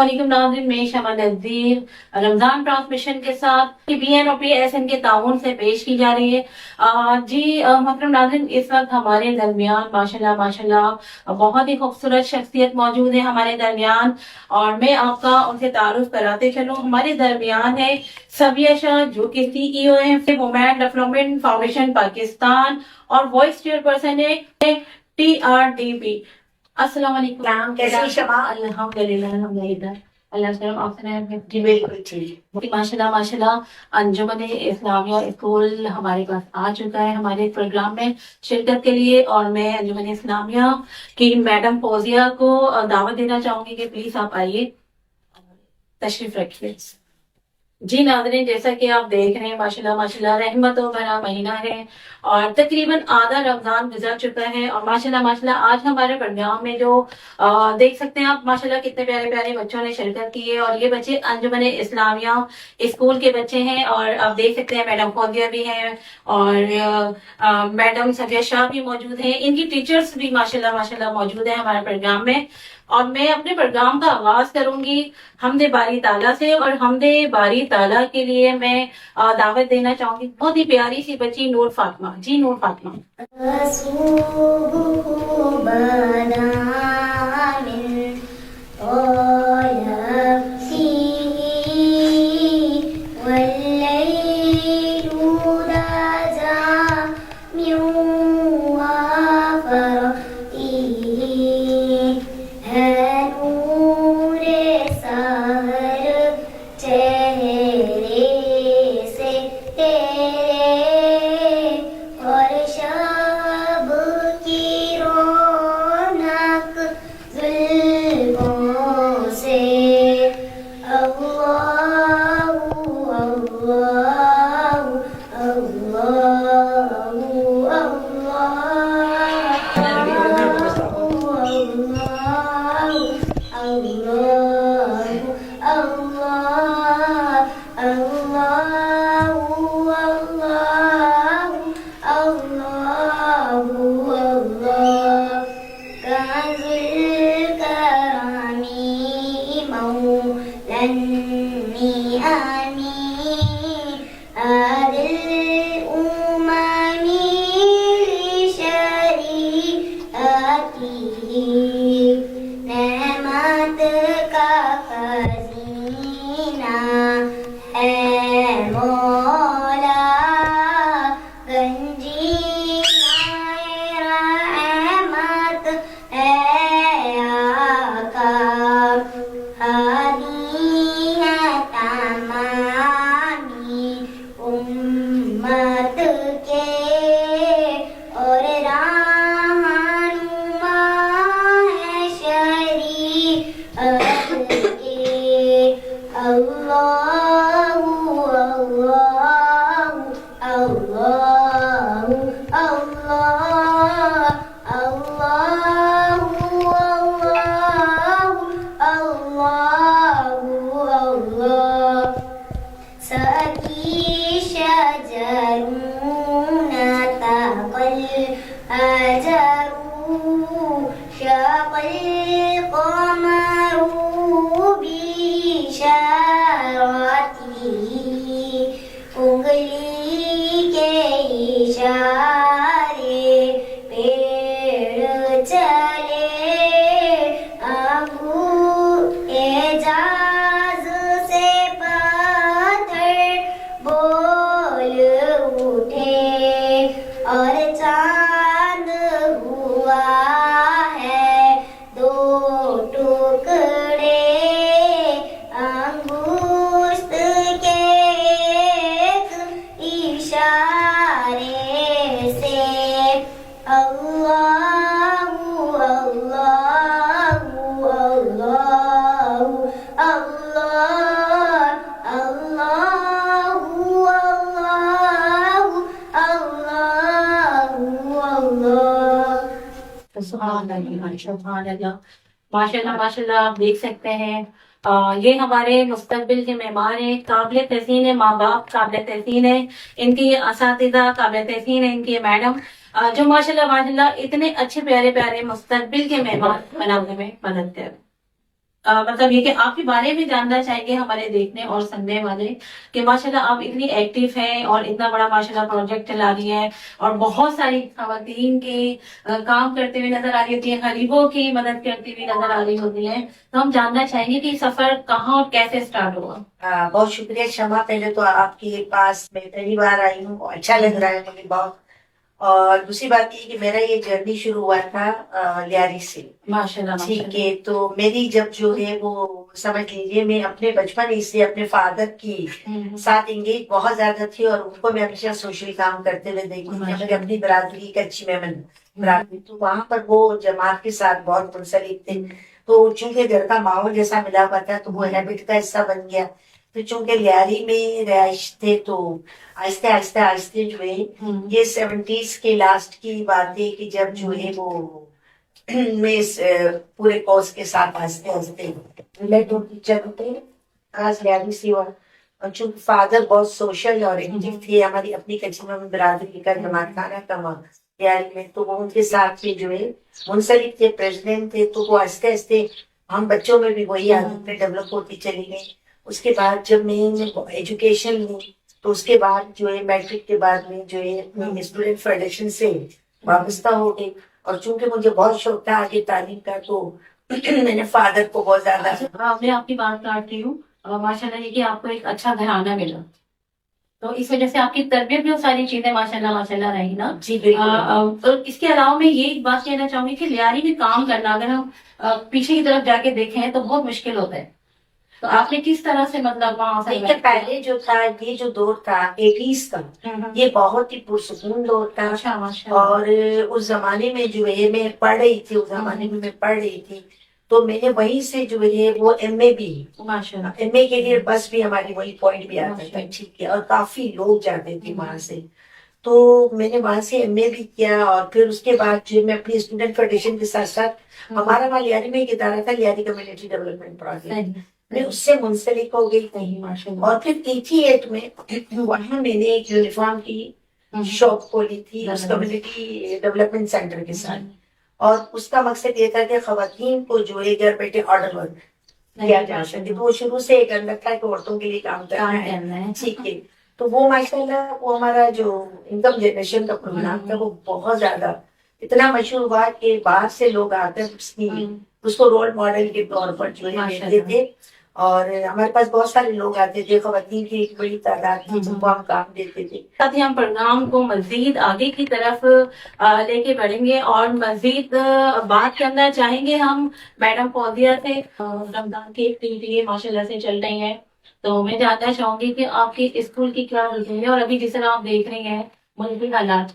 अस्सलामुअलैकुम नाज़रीन, मैं शमा नज़ीर रमज़ान ट्रांसमिशन के साथ BN और PSN के ताउन से पेश की जा रही है। मोहतरम नाज़रीन, इस वक्त हमारे दरमियान माशाल्लाह माशाल्लाह बहुत ही खूबसूरत शख्सियत मौजूद है हमारे दरमियान, और मैं आपका उनसे तारुफ कराते चलूँ। हमारे दरमियान है सबिया शाह, जो कि CEO है वुमेन डेवलपमेंट फाउंडेशन पाकिस्तान और वाइस चेयरपर्सन है TRDP। अस्सलाम वालेकुम। कैसी शमा? अल्हम्दुलिल्लाह अल्हम्दुलिल्लाह। अल्लाह करम, आप सुनाएं। जी बिल्कुल ठीक। माशाल्लाह माशाल्लाह अंजुमन इस्लामिया स्कूल हमारे पास आ चुका है हमारे प्रोग्राम में शिरकत के लिए, और मैं अंजुमन इस्लामिया की मैडम फौजिया को दावत देना चाहूंगी कि प्लीज आप आइए, तशरीफ रखिए। जी नाज़रीन, जैसा कि आप देख रहे हैं माशाल्लाह माशाल्लाह रहमतों भरा महीना है और तकरीबन आधा रमजान गुजर चुका है, और माशाल्लाह माशाल्लाह आज हमारे प्रोग्राम में जो देख सकते हैं आप माशाल्लाह कितने प्यारे प्यारे बच्चों ने शिरकत की है, और ये बच्चे अंजुमन इस्लामिया स्कूल के बच्चे हैं। और आप देख सकते हैं मैडम फौजिया भी हैं और मैडम सबिया शाह भी मौजूद हैं, इनकी टीचर्स भी माशाल्लाह माशाल्लाह मौजूद है हमारे प्रोग्राम में। और मैं अपने प्रोग्राम का आगाज करूंगी हमदे बारी ताला से, और हमदे बारी ताला के लिए मैं दावत देना चाहूंगी बहुत ही प्यारी सी बच्ची नूर फातिमा। जी नूर फातिमा। माशाल्लाह माशाल्लाह आप देख सकते हैं ये हमारे मुस्तकबिल के मेहमान हैं, काबिल तहसीन है माँ बाप, काबिल तहसीन है इनके असातिज़ा, काबिल तहसीन है इनके मैडम, जो माशाल्लाह माशाल्लाह इतने अच्छे प्यारे प्यारे मुस्तकबिल के मेहमान बनाने में मदद कर। مطلب یہ کہ آپ کے بارے میں جاننا چاہیں گے ہمارے دیکھنے اور سننے والے کہ ماشاءاللہ آپ اتنی ایکٹیو ہیں اور اتنا بڑا ماشاءاللہ پروجیکٹ چلا رہی ہیں اور بہت ساری خواتین کی کام کرتے ہوئے نظر آ رہی ہوتی ہیں, غریبوں کی مدد کرتی ہوئی نظر آ رہی ہوتی ہیں. تو ہم جاننا چاہیں گے کہ یہ سفر کہاں اور کیسے اسٹارٹ ہوا. بہت شکریہ شمع. پہلے تو آپ کے پاس میں پہلی بار آئی ہوں, اچھا لگ رہا ہے مجھے بہت. اور دوسری بات یہ کہ میرا یہ جرنی شروع ہوا تھا لیاری سے. ماشاءاللہ ٹھیک ہے, تو میری جب جو ہے وہ سمجھ لیجیے میں اپنے بچپن سے اپنے فادر کی ساتھ انگیج بہت زیادہ تھی, اور ان کو میں ہمیشہ سوشل کام کرتے ہوئے دیکھی تھی. مجھے اپنی برادری کا اچھی میمن برادری, تو وہاں پر وہ جماعت کے ساتھ بہت منسلک تھے. تو چونکہ گھر کا ماحول جیسا ملا ہوا تھا تو وہ ہیبٹ کا حصہ بن گیا. تو چونکہ لیاری میں رہائش تھے تو آہستہ آہستہ آہستہ جو ہے یہ 70s کے لاسٹ کی بات ہے کہ جب جو ہے وہ میں اس پورے کورس کے ساتھ آہستہ آہستہ ریلیٹ ہوتی چلتے خاص لیاری سی. اور چونکہ فادر بہت سوشل اور ایکٹیو تھے, ہماری اپنی کچیمہ میں برادری کا جماعت خانہ تھا وہاں لیاری میں, تو وہ ان کے ساتھ میں جو ہے منسلک تھے, پریزیڈنٹ تھے. تو وہ آہستہ آہستہ ہم بچوں میں بھی وہی عادتیں ڈیولپ ہوتی چلی گئی. اس کے بعد جب میں ایجوکیشن لی تو اس کے بعد جو ہے میٹرک کے بعد میں جو ہے اسٹوڈنٹ فیڈریشن سے وابستہ ہو گئی. اور چونکہ مجھے بہت شوق تھا آگے تعلیم کا تو میں نے فادر کو بہت زیادہ. میں آپ کی بات کاٹ رہی ہوں. ماشاءاللہ یہ کہ آپ کو ایک اچھا گھرانہ ملا تو اس وجہ سے آپ کی تربیت بھی وہ ساری چیزیں ماشاءاللہ رہی نا. جی بالکل. تو اس کے علاوہ میں یہ ایک بات کہنا چاہوں گی کہ لیاری میں کام کرنا اگر ہم پیچھے کی طرف جا کے دیکھیں تو بہت مشکل ہوتا ہے. تو آپ نے کس طرح سے مطلب وہاں سے پہلے جو تھا یہ جو دور تھا 80s کا, یہ بہت ہی پرسکون دور تھا. اور اس زمانے میں جو ہے میں پڑھ رہی تھی, اس زمانے میں پڑھ رہی تھی تو میں نے وہیں سے جو ہے وہ ایم اے بھی, ایم اے کے لیے بس بھی ہماری وہی پوائنٹ بھی آتا تھا. ٹھیک ہے, اور کافی لوگ جاتے تھے وہاں سے. تو میں نے وہاں سے ایم اے بھی کیا. اور پھر اس کے بعد جو میں اپنی اسٹوڈنٹ فیڈریشن کے ساتھ ساتھ ہمارا وہاں لیاری میں ایک ادارہ تھا, لیاری کمیونٹی ڈیولپمنٹ پروجیکٹ, میں اس سے منسلک ہو گئی تھی. اور پھر 88 میں وہاں میں نے ایک یونیفارم کی شاپ کھولی تھی اس کمیونٹی ڈیولپمنٹ سینٹر کے ساتھ. اور اس کا مقصد یہ تھا کہ خواتین کو جو ہے گھر بیٹھے آرڈر ورک کیا جا سکے. وہ شروع سے ایک اندر تھا کہ عورتوں کے لیے کام کرنا ہے. ٹھیک ہے, تو وہ ماشاءاللہ وہ ہمارا جو انکم جنریشن کا پروگرام تھا وہ بہت زیادہ اتنا مشہور ہوا کہ باہر سے لوگ آ کر اس کو رول ماڈل کے طور پر جو ہے دیکھتے تھے. اور ہمارے پاس بہت سارے لوگ آتے تھے, خواتین کی ایک بڑی تعداد تھی جن کو ہم کام دیتے تھے. ساتھ ہی ہم پروگرام کو مزید آگے کی طرف لے کے بڑھیں گے اور مزید بات کرنا چاہیں گے ہم میڈم فوزیہ سے. رمضان کی ایکٹیویٹی ماشاءاللہ سے چل رہی ہے تو میں جاننا چاہوں گی کہ آپ کی اسکول کی کیا روٹین ہے, اور ابھی جس طرح آپ دیکھ رہی ہیں ملکی حالات,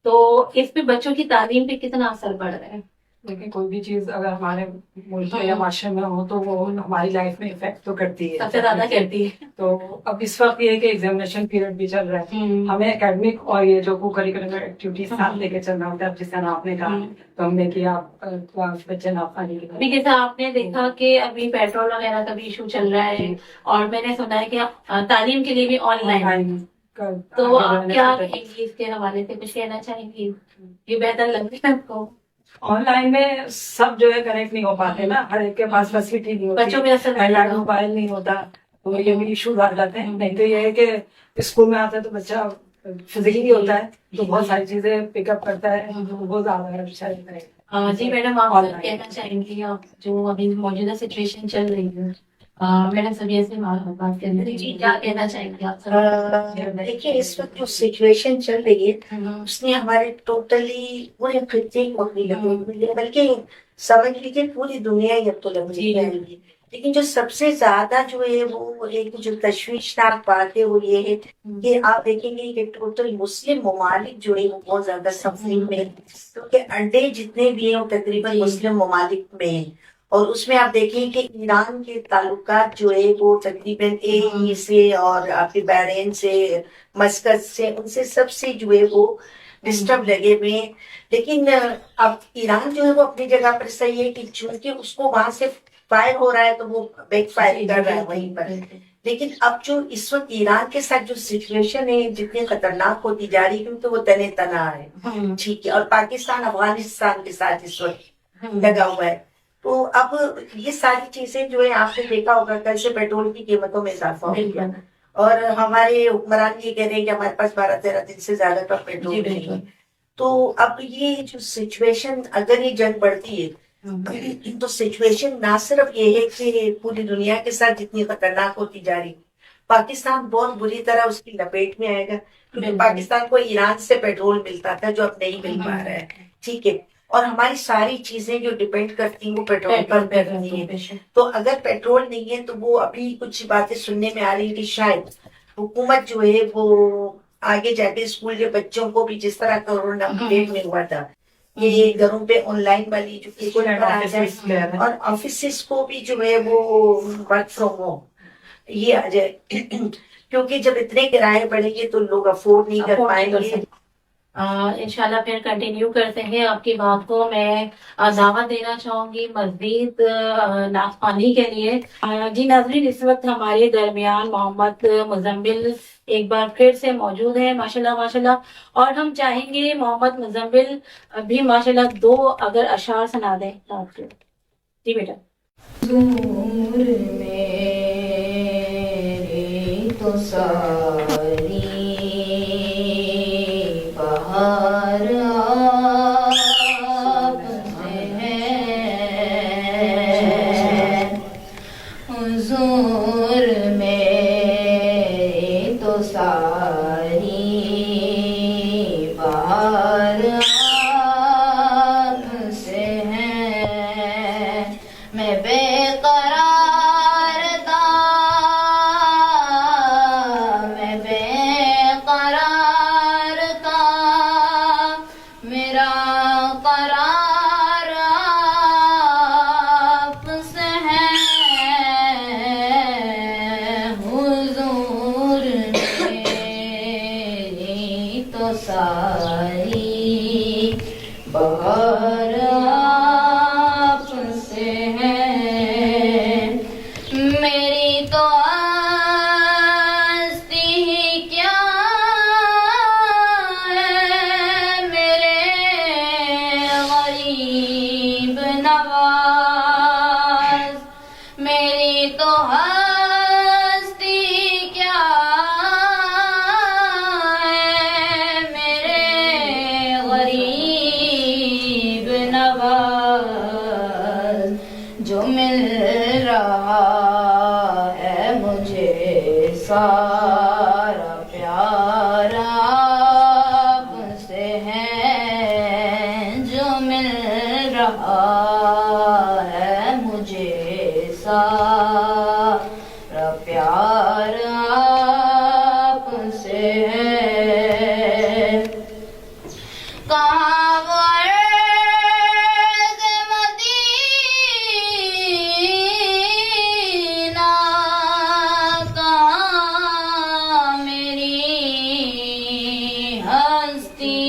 تو اس پہ بچوں کی تعلیم پہ کتنا اثر پڑ رہا ہے. لیکن کوئی بھی چیز اگر ہمارے ملک میں یا معاشرے میں ہو تو وہ ہماری لائف میں افیکٹ تو کرتی ہے, سب سے زیادہ کرتی ہے. تو اب اس وقت یہ ہے کہ ایگزامینیشن پیریڈ بھی چل رہا ہے, ہمیں اکیڈمک اور یہ جو کو کریکولم ایکٹیویٹیز ساتھ لے کے چلنا ہوتا ہے. اب جس طرح آپ نے کہا تو ہم نے کیا بچے ناپانی کے ابھی جیسا آپ نے دیکھا کہ ابھی پیٹرول وغیرہ کا بھی ایشو چل رہا ہے, اور میں نے سنا ہے کہ تعلیم کے لیے بھی آن لائن, تو آپ کیا کہیں گی اس کے حوالے سے, کچھ کہنا چاہیں گی؟ یہ بہتر لگتا ہے آپ کو؟ آن لائن میں سب جو ہے کنیکٹ نہیں ہو پاتے نا, ہر ایک کے پاس فیسلٹی نہیں ہوتی, بچوں میں اثر موبائل نہیں ہوتا, تو یہ بھی ایشوز آ جاتے ہیں. نہیں تو یہ ہے کہ اسکول میں آتا ہے تو بچہ فزیکلی ہوتا ہے تو بہت ساری چیزیں پک اپ کرتا ہے, بہت زیادہ اچھا رہتا ہے. جی میڈم, آپ کہنا چاہیں گی آپ جو ابھی موجودہ سچویشن چل رہی ہے, میڈم سبھی سے بات کریں گے, کیا کہنا چاہیں گے آپ؟ دیکھیے اس وقت جو سچویشن چل رہی ہے اس نے ہمارے ٹوٹلی پورے خطے کو بلکہ سمجھ لیجیے پوری دنیا ہی اب تو لگ رہی ہے. لیکن جو سب سے زیادہ جو ہے وہ ایک جو تشویشناک بات ہے وہ یہ ہے کہ آپ دیکھیں گے کہ ٹوٹل مسلم ممالک جو ہے وہ بہت زیادہ سفرنگ میں, کیونکہ انڈے جتنے بھی ہیں وہ تقریباً مسلم ممالک میں ہیں. اور اس میں آپ دیکھیں کہ ایران کے تعلقات جو ہے وہ تقریباً اے سے اور آپ کے بحرین سے, مسقط سے, ان سے سب سے جو ہے وہ ڈسٹرب لگے ہوئے ہیں. لیکن اب ایران جو ہے وہ اپنی جگہ پر صحیح ہے کہ چونکہ اس کو وہاں سے فائر ہو رہا ہے تو وہ بیک فائر کر رہا ہے وہیں پر. لیکن اب جو اس وقت ایران کے ساتھ جو سچویشن ہے جتنی خطرناک ہوتی جا رہی ہے کیونکہ وہ تنے تنا ہے. ٹھیک ہے, اور پاکستان افغانستان کے ساتھ اس وقت لگا ہوا ہے. تو اب یہ ساری چیزیں جو ہے آپ نے دیکھا ہوگا کل سے پیٹرول کی قیمتوں میں اضافہ ہو گیا اور ہمارے حکمران یہ کہہ رہے ہیں کہ ہمارے پاس 12-13 دن سے زیادہ کا پیٹرول نہیں ہے. تو اب یہ جو سچویشن اگر یہ جنگ بڑھتی ہے تو سچویشن نہ صرف یہ ہے کہ پوری دنیا کے ساتھ جتنی خطرناک ہوتی جا رہی پاکستان بہت بری طرح اس کی لپیٹ میں آئے گا کیونکہ پاکستان کو ایران سے پیٹرول ملتا تھا جو اب نہیں مل پا رہا ہے. ٹھیک ہے. اور ہماری ساری چیزیں جو ڈیپینڈ کرتی ہیں وہ پیٹرول پر کرتی ہیں. تو اگر پیٹرول نہیں ہے تو وہ ابھی کچھ باتیں سننے میں آ رہی ہیں کہ شاید حکومت جو ہے وہ آگے جا کے اسکول کے بچوں کو بھی جس طرح کورونا پیٹ میں ہوا تھا یہ گھروں پہ آن لائن والی ایجوکیشن اور آفیسز کو بھی جو ہے وہ ورک فرام ہوم یہ آ جائے کیونکہ جب اتنے کرائے بڑھیں گے تو لوگ افورڈ نہیں کر پائیں گے. انشاءاللہ پھر کنٹینیو کرتے ہیں آپ کی بات کو. میں دعوت دینا چاہوں گی مزید ناخوانی کے لیے. جی ناظرین اس وقت ہمارے درمیان محمد مزمل ایک بار پھر سے موجود ہے ماشاءاللہ ماشاءاللہ اور ہم چاہیں گے محمد مزمل بھی ماشاءاللہ 2 اگر اشعار سنا دیں. جی بیٹا. دور میری تو ساری بہار آپ سے ہے حضور میری تو ساری بہار آپ سے ہے میں بے قرار تھا میں بے قرار تھا میرا قرار آپ سے ہے حضور میری تو ساری بہار آپ سے ہے میری تو ہستی ہی کیا ہے میرے غریب نواز میری تو ہستی کیا ہے میرے غریب نواز جو مل رہا ہے مجھے سارا پیار آپ سے ہے جو مل رہا ہے مجھے سارا پیار آپ سے ہے کہاں وہ عرض مدینہ کہاں میری ہستی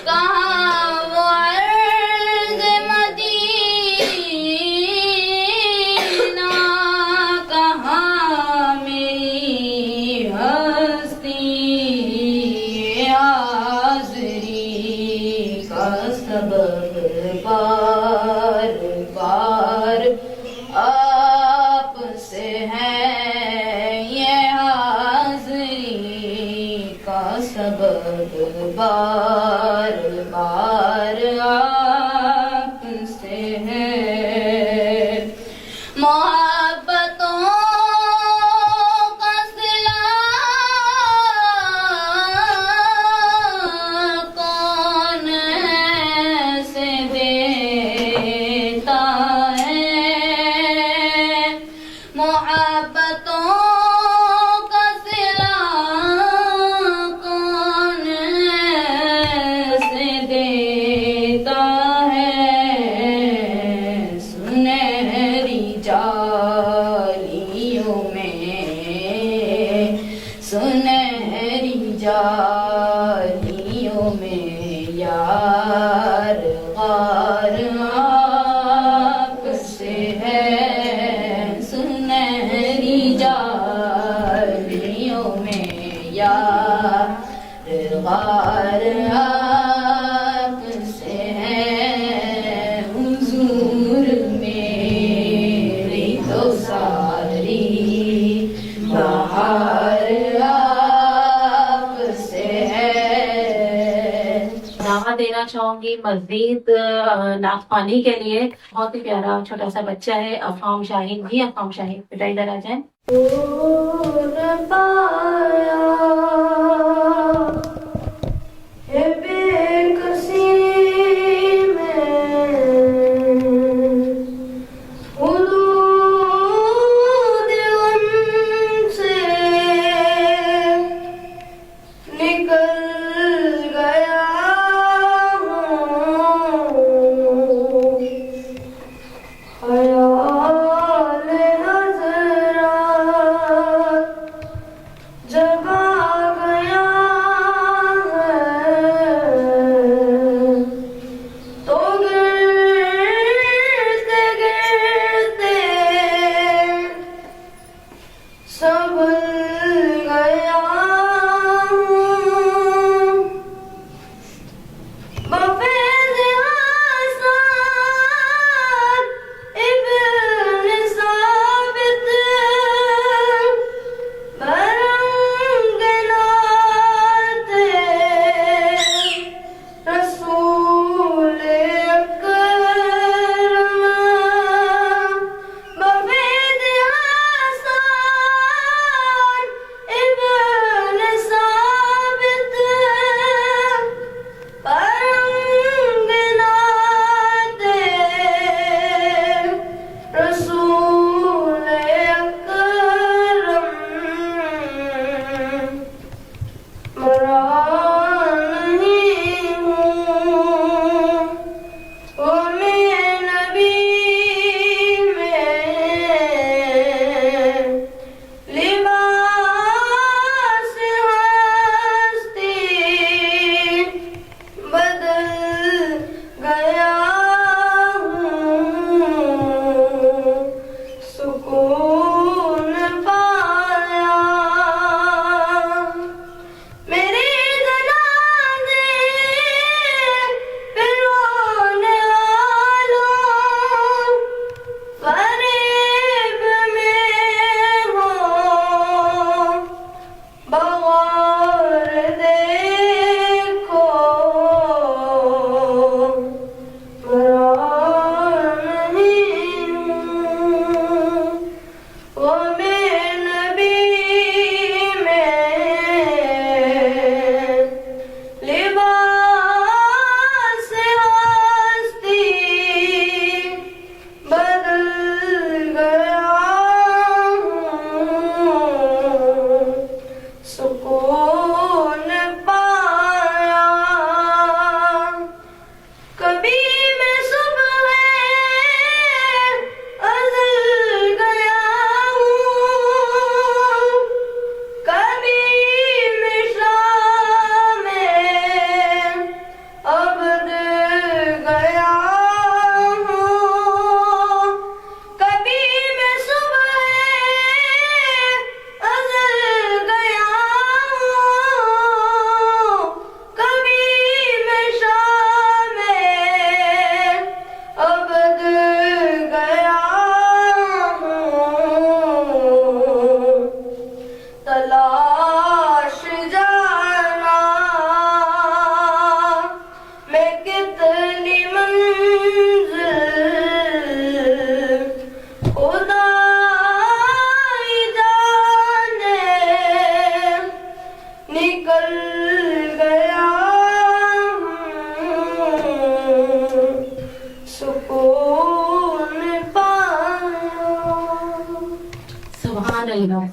کہاں وہ عرض مدینہ کہاں میری ہستی حاضری کا سبب بار بار آپ سے ہے یہ حاضری کا سبب بار بار آپ سے ہے محبتوں کا صلہ کون سے دیتا ہے محبتوں کا صلہ کون سے دیتا ہے سنہری جالیوں میں سنہری جالیوں میں یار غار آپ سے ہے سنہری جالیوں میں یار غار آپ سے ہے دینا چاہوں گی مزید ناخوانی کے لیے. بہت ہی پیارا چھوٹا سا بچہ ہے افہام شاہین. جی افہام شاہین بیٹا ادھر آ جائیں.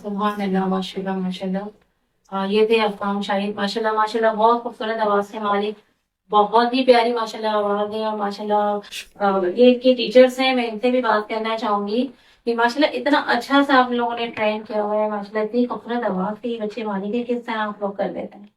سبحان اللہ ماشاء اللہ ماشاء اللہ. یہ تھے افہام شاہین. ماشاء اللہ ماشاء اللہ بہت خوبصورت آواز سے مالک. بہت ہی پیاری ماشاء اللہ آواز ہے. اور ماشاء اللہ یہ ان کے ٹیچرس ہیں. میں ان سے بھی بات کرنا چاہوں گی کہ ماشاء اللہ اتنا اچھا سا آپ لوگوں نے ٹرین کیا ہوا ہے. ماشاء اللہ اتنی خوبصورت آواز کے بچے مالک ہے. کس طرح آپ لوگ کر دیتے ہیں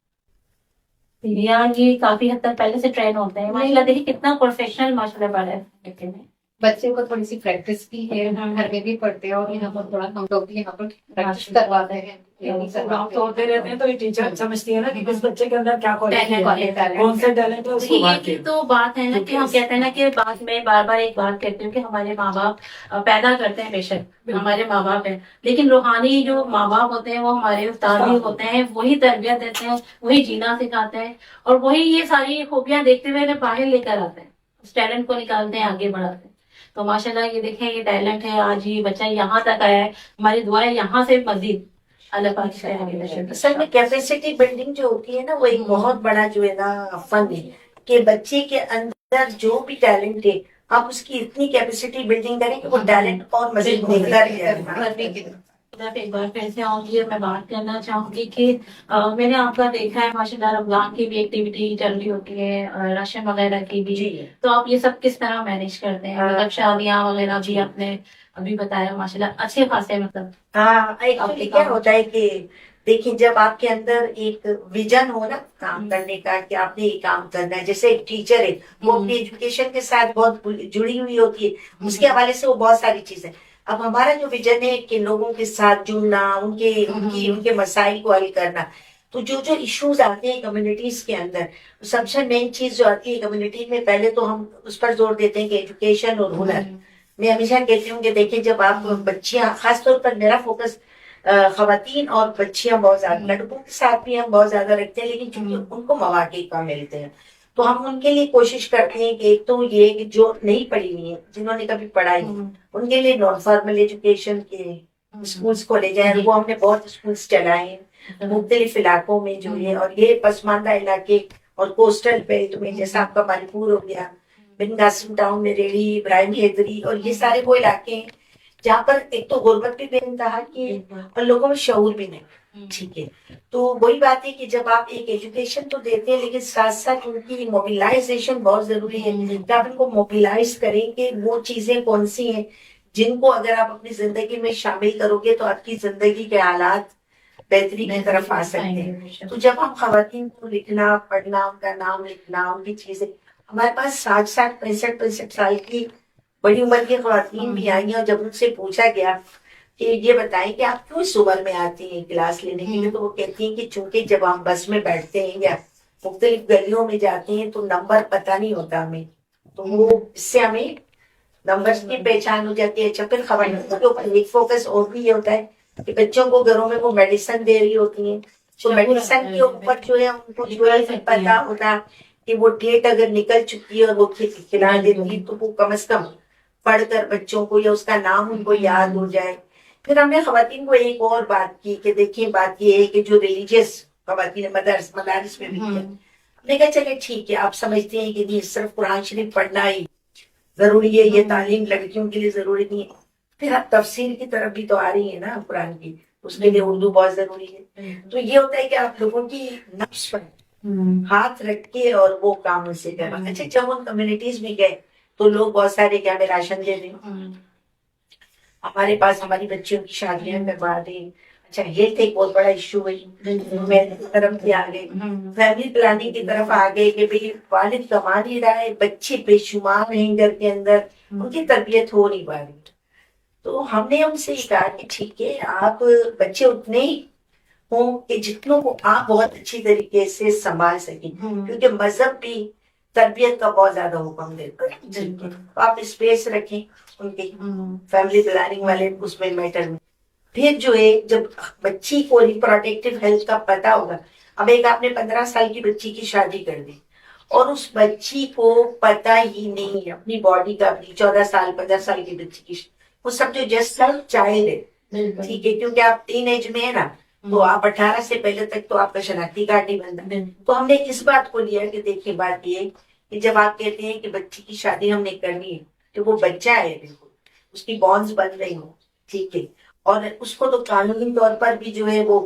یار؟ یہ کافی حد تک پہلے سے ٹرین ہوتے ہیں ماشاء اللہ. دیکھیے کتنا پروفیشنل ماشاء اللہ پڑھ رہے ہیں. बच्चे को थोड़ी सी प्रैक्टिस की है, घर में भी पढ़ते हैं और यहाँ पर थोड़ा हम लोग भी यहाँ पर प्रैक्टिस करवाते हैं। प्रोग्राम तो होते रहते हैं, तो ये टीचर समझती है ना कि किस बच्चे के अंदर क्या Talent क्वालिटी है, है, कौन सा टैलेंट है, उसको ये मारते तो बात है ना कि हम कहते हैं ना कि बात में बार बार एक बात कहती हूँ कि हमारे माँ बाप पैदा करते हैं, बेशक हमारे माँ बाप है, लेकिन रूहानी जो माँ बाप होते हैं वो हमारे उस्ताद ही होते हैं, वही तरबियत देते हैं, वही जीना सिखाते हैं और वही ये सारी खूबियां देखते हुए हमें बाहर लेकर आते हैं, उस टैलेंट को निकालते हैं, आगे बढ़ाते हैं। तो माशाल्लाह ये देखें, ये टैलेंट है, आज ये बच्चा यहाँ तक आया है, हमारी दुआ है यहाँ से मजीद अल्लाह पाक से आगे बढ़े। असल में कैपेसिटी बिल्डिंग जो होती है ना, वो एक बहुत बड़ा जो है ना फन है कि बच्चे के अंदर जो भी टैलेंट है आप उसकी इतनी कैपेसिटी बिल्डिंग करें कि वो टैलेंट और मजीद निखर जाए। एक बार फिर से आऊंगी और मैं बात करना चाहूंगी कि मैंने आपका देखा है माशाल्लाह रमजान की भी एक्टिविटी चल रही होती है, रशम वगैरह की भी, जी। तो आप ये सब किस तरह मैनेज करते हैं? मतलब शादियां वगैरह भी आपने अभी बताया माशाल्लाह अच्छे खासे, मतलब हाँ, एक्चुअली क्या होता है कि देखिए, जब आपके अंदर एक विजन हो ना काम करने का कि आपने ये काम करना है, जैसे एक टीचर है वो अपनी एजुकेशन के साथ बहुत जुड़ी हुई होती है, उसके हवाले से वो बहुत सारी चीजें। अब हमारा जो विजन है कि लोगों के साथ जुड़ना, उनके मसाइल को हल करना, तो जो जो इश्यूज आते हैं कम्युनिटीज के अंदर, सबसे मेन चीज जो आती है कम्युनिटी में, पहले तो हम उस पर जोर देते हैं कि एजुकेशन और हुनर। मैं हमेशा कहती हूँ कि देखिए, जब आप बच्चियां, खासतौर पर मेरा फोकस खवातीन और बच्चियां बहुत ज्यादा, लड़कों के साथ भी हम बहुत ज्यादा रखते हैं, लेकिन चूंकि उनको मौके कम मिलते हैं तो हम उनके लिए कोशिश करते हैं कि एक तो ये कि जो नहीं पढ़ी हुई है, जिन्होंने कभी पढ़ाई उनके लिए नॉन फॉर्मल एजुकेशन के स्कूल्स खोले जाए। वो हमने बहुत स्कूल्स चलाए हैं मुख्तलिफ इलाकों में जो है, और ये पसमानदा इलाके और कोस्टल बेल्ट में, जैसा आपका मणिपुर हो गया, बिन कासिम टाउन में रेडी, इब्राहिम हैदरी, और ये सारे वो इलाके हैं जहाँ पर एक तो गुर्बत भी बेइंतहा की और लोगों में शऊर भी नहीं। ठीक है, तो वही बात है कि जब आप एक एजुकेशन तो देते हैं, लेकिन साथ साथ उनकी मोबिलाइजेशन बहुत जरूरी है कि आप इनको मोबिलाइज करें कि वो चीजें कौन सी हैं जिनको अगर आप अपनी जिंदगी में शामिल करोगे तो आपकी जिंदगी के हालात बेहतरी की तरफ आ सकते हैं। तो जब हम खवातीन को लिखना, पढ़ना, उनका नाम लिखना, उनकी चीजें, हमारे पास 60 65 साल की बड़ी उम्र की खवातीन भी आई, और जब उनसे पूछा गया कि ये बताएं कि आप क्यों इस उम्र में आती हैं क्लास लेने के लिए, तो वो कहती हैं कि चूंकि जब हम बस में बैठते हैं या मुख्तलिफ गलियों में जाते हैं तो नंबर पता नहीं होता हमें, तो वो इससे हमें नंबर्स की पहचान हो जाती है। अच्छा, फिर खवातीन के ऊपर एक फोकस और भी ये होता है कि बच्चों को घरों में वो मेडिसिन दे रही होती है, तो मेडिसिन के ऊपर जो है उनको जो है पता होता कि वो डेट अगर निकल चुकी है और वो खिला देती तो वो कम से कम पढ़कर बच्चों को या उसका नाम उनको याद हो जाए। फिर हमने खवातीन को एक और बात की कि देखिए, बात ये है कि जो रिलीजियस खवातीन मदारिस में भी है, हमने कहा चले ठीक है, आप समझते हैं कि नहीं सिर्फ कुरान शरीफ पढ़ना ही जरूरी है, ये तालीम लड़कियों के लिए जरूरी नहीं है, फिर आप तफसीर की तरफ भी तो आ रही है ना कुरान की, उसके लिए उर्दू बहुत जरूरी है। तो ये होता है कि आप लोगों की नफ्स पर हाथ रख के और वो काम उनसे करवा। अच्छा, जब हम कम्युनिटीज में गए तो लोग बहुत सारे क्या हमें राशन दे रहे, हमारे पास हमारी बच्चियों की शादियां करवा रहे। अच्छा, हेल्थ एक बहुत बड़ा इश्यू है, मेरी तरफ भी आ गए, फैमिली प्लानिंग की तरफ आ गए कि भाई वालिद कमा नहीं रहा है, बच्चे बेशुमार हैं घर के अंदर, उनकी तरबियत हो नहीं पा रही। तो हमने उनसे कहा कि ठीक है, आप बच्चे उतने ही हो कि जितनों को आप बहुत अच्छी तरीके से संभाल सकें, क्योंकि मजहब भी तरबियत का बहुत ज्यादा हुक्म देता है। तो आप स्पेस रखें उनकी फैमिली प्लानिंग वाले उसमें मैटर में। फिर जो है, जब बच्ची को रिप्रोडक्टिव हेल्थ का पता होगा, अब एक आपने 15 साल की बच्ची की शादी कर दी और उस बच्ची को पता ही नहीं है अपनी बॉडी का, अपनी 14 साल 15 साल की बच्ची की, वो सब जो जस्ट चाइल्ड है, ठीक है, क्योंकि आप टीन एज में है ना, तो आप 18 से पहले तक तो आपका शनाख्ती कार्ड नहीं बनता। तो हमने इस बात को लिया कि देखिए, बात ये कि जब आप कहते हैं कि बच्ची की शादी हमने करनी है, तो वो बच्चा है, बिल्कुल उसकी बॉन्ड्स बन रही हो, ठीक है, और उसको तो कानूनी तौर पर भी जो है वो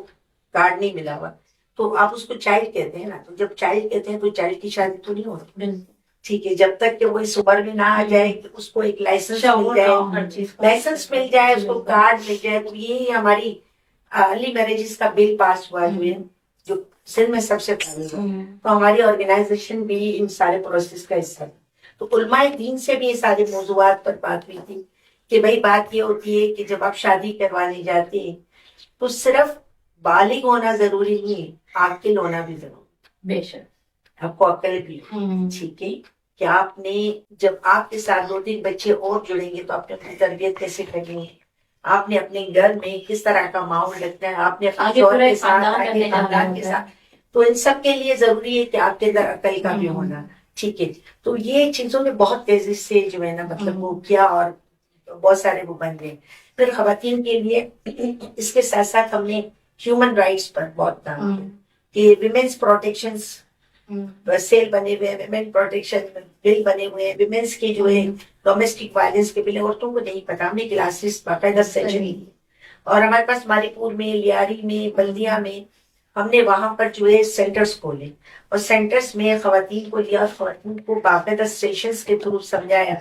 कार्ड नहीं मिला हुआ, तो आप उसको चाइल्ड कहते हैं ना। तो जब चाइल्ड कहते हैं तो चाइल्ड की शादी तो नहीं होती, ठीक है, जब तक कि वो इस उम्र में ना आ जाए कि उसको एक लाइसेंस मिल जाए, उसको कार्ड मिल जाए। तो ये हमारी अर्ली मैरिजेस का बिल पास हुआ जो है, जो सिंध में सबसे पहले हुआ, तो हमारी ऑर्गेनाइजेशन भी इन सारे प्रोसेस का हिस्सा है। تو علماء دین سے بھی یہ سارے موضوعات پر بات ہوئی تھی کہ بھائی بات یہ ہوتی ہے کہ جب آپ شادی کروانے جاتے ہیں تو صرف بالغ ہونا ضروری نہیں ہے، عاقل ہونا بھی ضروری، بے شک، آپ کو عقل بھی ٹھیک ہے کہ آپ نے جب آپ کے ساتھ 2-3 بچے اور جڑیں گے تو آپ نے اپنی تربیت کیسے کرنی ہے، آپ نے اپنے گھر میں کس طرح کا ماحول رکھنا ہے، آپ نے اپنے آگے شوہر پورا کے ساتھ خاندان آگے کرنے جانا خاندان کے ہوتا ہے۔ ساتھ، تو ان سب کے لیے ضروری ہے کہ آپ کے اندر عقل کا بھی ہونا، ٹھیک ہے۔ تو یہ چیزوں نے بہت تیزی سے جو ہے نا مطلب وہ کیا اور بہت سارے وہ بن گئے۔ پھر خواتین کے لیے اس کے ساتھ ساتھ ہم نے ہیومن رائٹس پر بہت کام کیا کہ ویمنس پروٹیکشنز سیل بنے ہوئے ہیں، ویمن پروٹیکشن بل بنے ہوئے ہیں، ویمنس کی جو ہے ڈومیسٹک وائلنس کے بل ہیں، عورتوں کو نہیں پتا، ہم نے کلاسز باقاعدہ سیشن دی اور ہمارے پاس ماری پور میں، لیاری میں، بلدیا میں ہم نے وہاں پر جو ہے سینٹرز کھولے اور سینٹرز میں خواتین کو لیا اور خواتین کو باقاعدہ سیشنز کے تھرو سمجھایا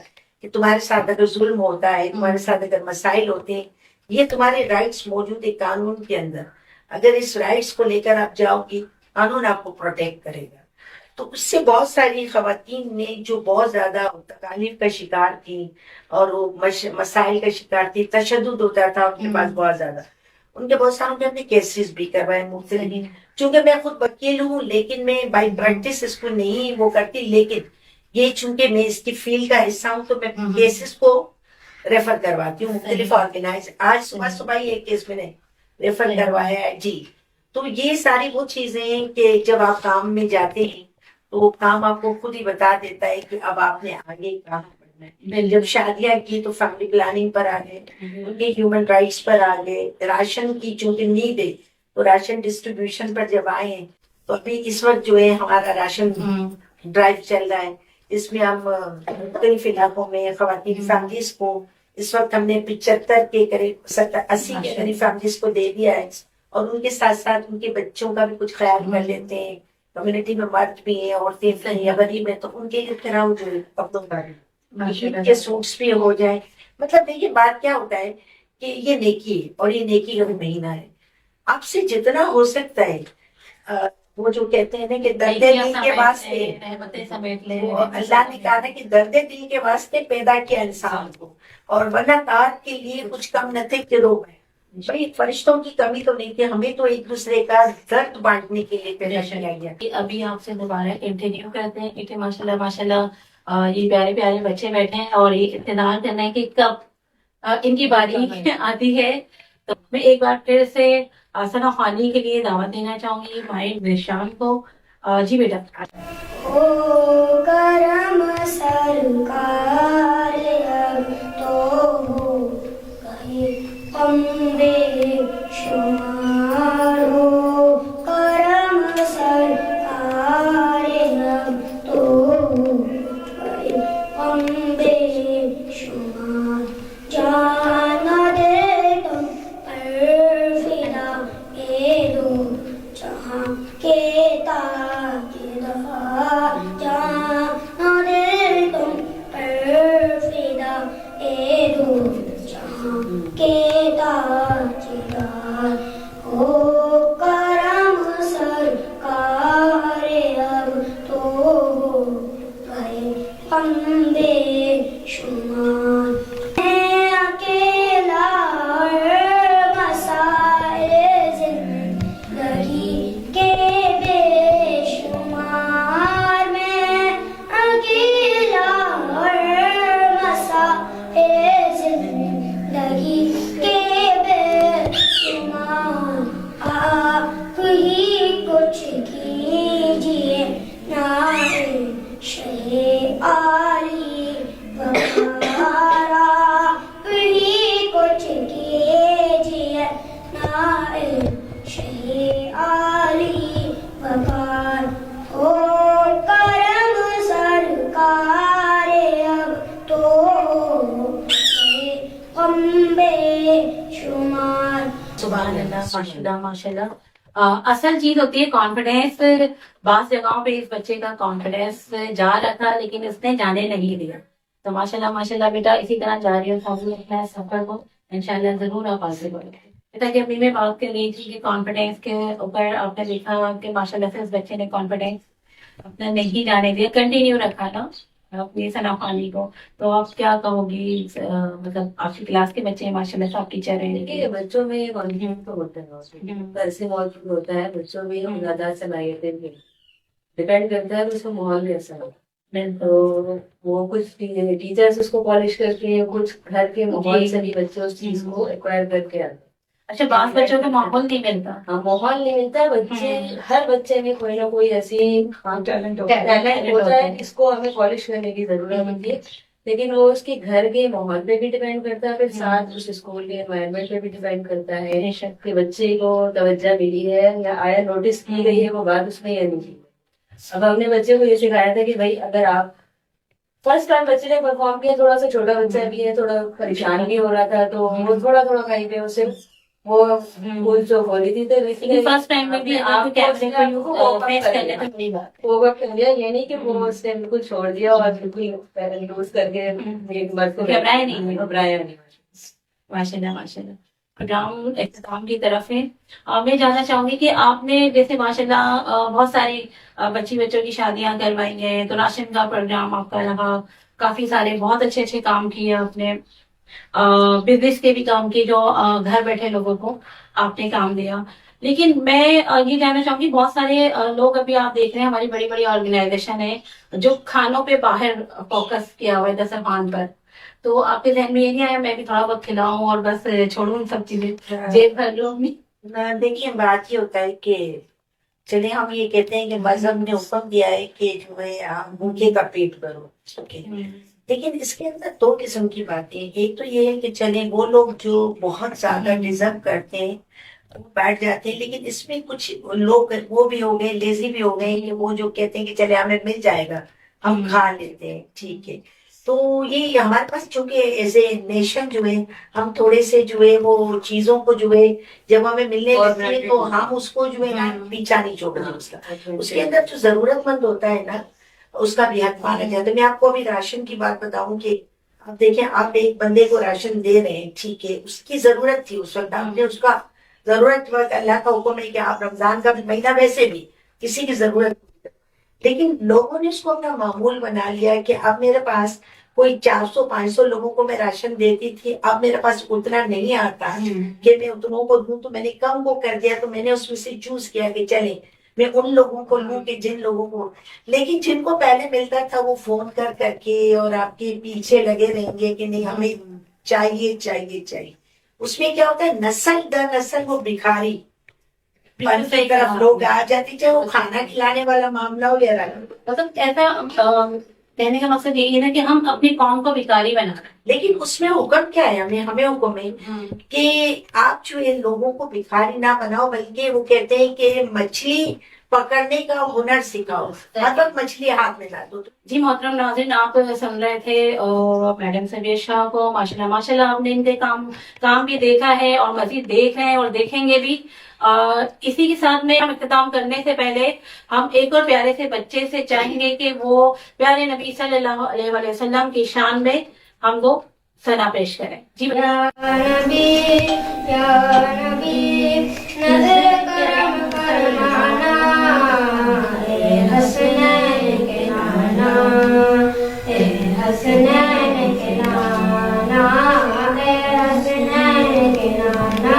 کہ تمہارے ساتھ اگر ظلم ہوتا ہے، تمہارے ساتھ اگر مسائل ہوتے ہیں، یہ تمہارے رائٹس موجود ہے قانون کے اندر، اگر اس رائٹس کو لے کر آپ جاؤ گی قانون آپ کو پروٹیکٹ کرے گا۔ تو اس سے بہت ساری خواتین نے جو بہت زیادہ تکالیف کا شکار تھی اور وہ مسائل کا شکار تھی، تشدد ہوتا تھا ان کے پاس بہت زیادہ، ان کے بہت ساروں کے ہم نے کیسز بھی کروائے مختلف۔ چونکہ میں خود وکیل ہوں لیکن میں بائی پریکٹس اس کو نہیں وہ کرتی، لیکن یہ چونکہ میں اس کی فیلڈ کا حصہ ہوں تو میں کیسز کو ریفر کرواتی ہوں مختلف آرگنائز۔ آج صبح ہی ایک کیس میں نے ریفر کروایا ہے جی۔ تو یہ ساری وہ چیزیں ہیں کہ جب آپ کام میں جاتے ہیں تو کام آپ کو خود ہی بتا دیتا ہے کہ اب آپ نے آگے کہاں بڑھنا ہے۔ جب شادیاں کی تو فیملی پلاننگ پر آ گئے، ان کے ہیومن رائٹس پر آ گئے، راشن کی چونکہ نیڈ ہے تو راشن ڈسٹریبیوشن پر جب آئے ہیں تو ابھی اس وقت جو ہے ہمارا راشن ڈرائیو چل رہا ہے، اس میں ہم مختلف علاقوں میں خواتین فیملیز کو اس وقت ہم نے 75 کے قریب 80 کے قریب فیملیز کو دے دیا ہے اور ان کے ساتھ ساتھ ان کے بچوں کا بھی کچھ خیال کر لیتے ہیں۔ کمیونٹی میں مرد بھی ہیں، عورتیں بھی ہیں، غریب ہیں، تو ان کے لیے پھر ہم جو ہے کپڑوں کا عید کے سوٹس بھی ہو جائیں۔ مطلب دیکھیے بات کیا ہوتا ہے کہ یہ نیکی ہے اور یہ نیکی کا بھی مہینہ ہے، آپ سے جتنا ہو سکتا ہے وہ جو کہتے ہیں نا کہ درد دل کے واسطے، رحمتیں سمیٹ لے، وہ اللہ نے کہا نا کہ درد دل کے واسطے پیدا کیا انسان کو، اور ورنہ تار کے لیے کچھ کم نہ تھے کہ روگ ہے۔ بھائی فرشتوں کی کمی تو نہیں تھی، ہمیں تو ایک دوسرے کا درد بانٹنے کے لیے پیدا کیا گیا۔ ابھی آپ سے دوبارہ کنٹینیو کرتے ہیں کہ ماشاء اللہ یہ پیارے پیارے بچے بیٹھے ہیں اور یہ انتظار کرنا ہے کہ کب ان کی باری آتی ہے۔ تو میں ایک بار پھر سے ثنا خوانی کے لیے دعوت دینا چاہوں گی مائنڈ نشان کو۔ جی بیٹا۔ او کرم سرکار اب تو ہو گئے ہم بے شمار، ہو کرم سرکار اب تو ہو گئے ہم بے شمار، جان دے تم پر فدا اے دو جہاں کے تاجدار، جان دے تم پر فدا اے دو جہاں کے تاجدار، ہو کرم سرکار اب تو ہو گئے ہم بے شمار، میں اکیلا مسائل زندگی کے بے شمار، میں اکیلا مسائل زندگی کے بے شمار، آپ ہی کچھ کیجیے نائے شہ عالی وقار، آپ ہی کچھ کیجیے نائے شہ عالی وقار، ہو کرم سرکار اب تو ہو گئے ہم بے شمار۔ سبحان اللہ، ماشاء اللہ ماشاء اللہ۔ اصل چیز ہوتی ہے کانفیڈینس۔ بعض جگہوں پہ اس بچے کا کانفیڈینس جا رہا تھا لیکن اس نے جانے نہیں دیا۔ تو ماشاء اللہ بیٹا اسی طرح جاری رکھو اپنے سفر کو، انشاءاللہ ضرور آپ حاصل کریں گے۔ بیٹا جب میں بات کر رہی تھی کہ کانفیڈینس کے اوپر آپ نے دیکھا کہ ماشاء اللہ سے اس بچے نے کانفیڈینس اپنا نہیں جانے دیا، کنٹینیو رکھا نا، अपनी सना खानी को, तो आप क्या कहोगी? मतलब आपकी क्लास के बच्चे हैं माशाल्लाह से, आप टीचर हैं। देखिए बच्चों में कॉन्फिडेंस तो होता है, ऐसे मौजूद होता है बच्चों में ज्यादा सलाहियतें भी, डिपेंड करता है उसका माहौल कैसा है। तो वो कुछ टीचर्स उसको पॉलिश करके हैं, कुछ घर के माहौल से भी बच्चे उस चीज को एक्वायर करके आते हैं। अच्छा, बात बच्चों को माहौल नहीं मिलता। हाँ, माहौल नहीं मिलता है, बच्चे हर बच्चे में कोई ना कोई ऐसी टैलेंट टैलेंट होता है जिसको हमें पॉलिश करने की जरूरत होती है, लेकिन वो उसके घर के माहौल पे भी डिपेंड करता है, फिर साथ उस स्कूल के एनवायरनमेंट पे भी डिपेंड करता है कि बच्चे को तवज्जो मिली है या आया नोटिस की गई है वो बात उसमें या नहीं की। अब हमने बच्चे को ये सिखाया था कि भाई अगर आप फर्स्ट टाइम बच्चे ने परफॉर्म किया, थोड़ा सा छोटा बच्चा भी है, थोड़ा परेशान भी हो रहा था, तो वो थोड़ा थोड़ा कहीं पे उसे वो भूल जो हो रही थी, तो इसलिए फर्स्ट टाइम में भी आप कैसे फेस करने तो बड़ी बात। ओवर कर लिया, ये नहीं कि वो उसने बिल्कुल छोड़ दिया और बिल्कुल लूज करके एक बार को घबराया नहीं। घबराया नहीं। माशाल्लाह माशाल्लाह, प्रोग्राम इख्तिताम की तरफ है। मैं जानना चाहूंगी कि आपने जैसे माशाल्लाह बहुत सारी बच्चों की शादियां करवाई हैं, तो राशन का प्रोग्राम आपका रहा, काफी सारे बहुत अच्छे अच्छे काम किए आपने, बिजनेस के भी काम किए, जो घर बैठे लोगों को आपने काम दिया। लेकिन मैं ये जानना चाहूंगी, बहुत सारे लोग अभी आप देख रहे हैं, हमारी बड़ी बड़ी ऑर्गेनाइजेशन है जो खानों पे बाहर फोकस किया हुआ है दस्तरखान पर, तो आपके जहन में ये नहीं आया मैं भी थोड़ा बहुत खिलाऊं और बस छोड़ूं सब चीजें, जेब भर लूं अपनी? देखिए बात ये होता है कि चलिए हम ये कहते हैं कि मजहब ने हुक्म दिया है कि जो है आप भूखे का पेट भरो, ओके। लेकिन इसके अंदर दो किस्म की बातें हैं। एक तो ये है कि चले वो लोग जो बहुत ज्यादा डिजर्व करते हैं वो बैठ जाते हैं, लेकिन इसमें कुछ लोग वो भी हो गए, लेजी भी हो गए कि वो जो कहते हैं कि चले हमें मिल जाएगा हम खा लेते हैं, ठीक है। तो ये हमारे पास चूंकि एज ए नेशन जो है हम थोड़े से जो है वो चीजों को जो है जब हमें मिलने लगती है तो हम उसको जो है ना पीछा नहीं छोड़ते उसका, उसके अंदर जो जरूरतमंद होता है ना उसका भी हक माना जाता है। मैं आपको अभी राशन की बात बताऊं कि आप देखें, आप एक बंदे को राशन दे रहे हैं, ठीक है, उसकी जरूरत थी उस वक्त, आपने उसका जरूरत वक्त अल्लाह का हुक्म है कि आप रमजान का भी महीना वैसे भी किसी की जरूरत, लेकिन लोगों ने उसको अपना मामूल बना लिया कि अब मेरे पास कोई 400-500 लोगों को मैं राशन देती थी, अब मेरे पास उतना नहीं आता कि मैं उतनों को दूं, तो मैंने कम को कर दिया, तो मैंने उसमें से चूज किया कि चले मैं उन लोगों को लूं कि जिन लोगों को, लेकिन जिनको पहले मिलता था वो फोन कर करके और आपके पीछे लगे रहेंगे कि नहीं हमें चाहिए चाहिए चाहिए। उसमें क्या होता है, नस्ल दर नस्ल वो भिखारी की तरफ लोग आ जाते, चाहे वो खाना खिलाने वाला मामला हो या मतलब ऐसा कहने का मकसद यही है ना कि हम अपनी कौम को भिखारी बना रहे हैं। लेकिन उसमें हुक्म क्या है, हमें हुक्म है कि आप जो है लोगों को भिखारी ना बनाओ, बल्कि वो कहते हैं कि मछली पकड़ने का हुनर सिखाओ, हर वक्त मछली हाथ में ला दो। जी मोहतरम नाज़रीन, आप सुन रहे थे मैडम सबीर शाह को। माशाल्लाह माशाल्लाह आपने इनके काम भी देखा है और मजीद देख रहे हैं और देखेंगे भी। इसी के साथ में हम इख्तिताम करने से पहले हम एक और प्यारे से बच्चे से चाहेंगे कि वो प्यारे नबी सल्लल्लाहु अलैहि वसल्लम की शान में हम वो सना पेश करें। जी या नबी नजर करम फरमाना, ए हसनैन के नाना, ए हसनैन के नाना, ए हसनैन के नाना,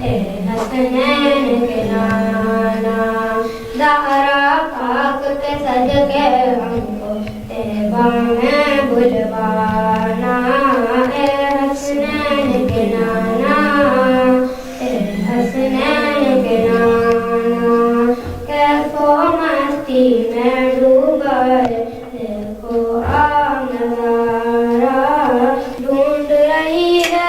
ए हसनैन के नाना, ज़हरा पाक के सदके हमको तैबा में बुलवाना, ए हसनैन के नाना, ए हसनैन के नाना, कैफो मस्ती में डूबा देखो आ नज़ारा, ढूंढ रही है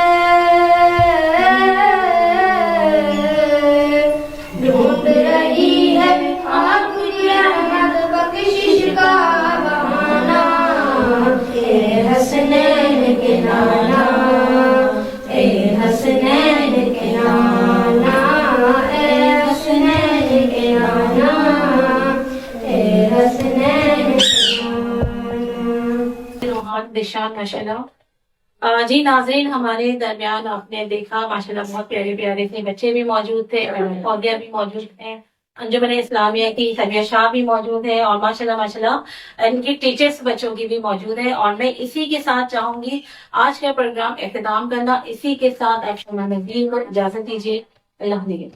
आपकी रहमत बख्शिश का बहाना, ए हसनैन के नाना, ए हसनैन के नाना, ए हसनैन के नाना, ए हसनैन के नाना। रूहान दिशान माशाल्लाह। जी नाज़रीन, हमारे दरमियान आपने देखा माशाल्लाह बहुत प्यारे प्यारे से बच्चे भी मौजूद थे, पौधे भी मौजूद हैं। अंजुमन इस्लामिया की समिया शाह भी मौजूद है और माशाल्लाह माशाल्लाह इनकी टीचर्स बच्चों की भी मौजूद है। और मैं इसी के साथ चाहूंगी आज का प्रोग्राम इख्तिताम करना। इसी के साथ आप शमा नज़ीर को इजाजत दीजिए। अल्लाह हाफ़िज़।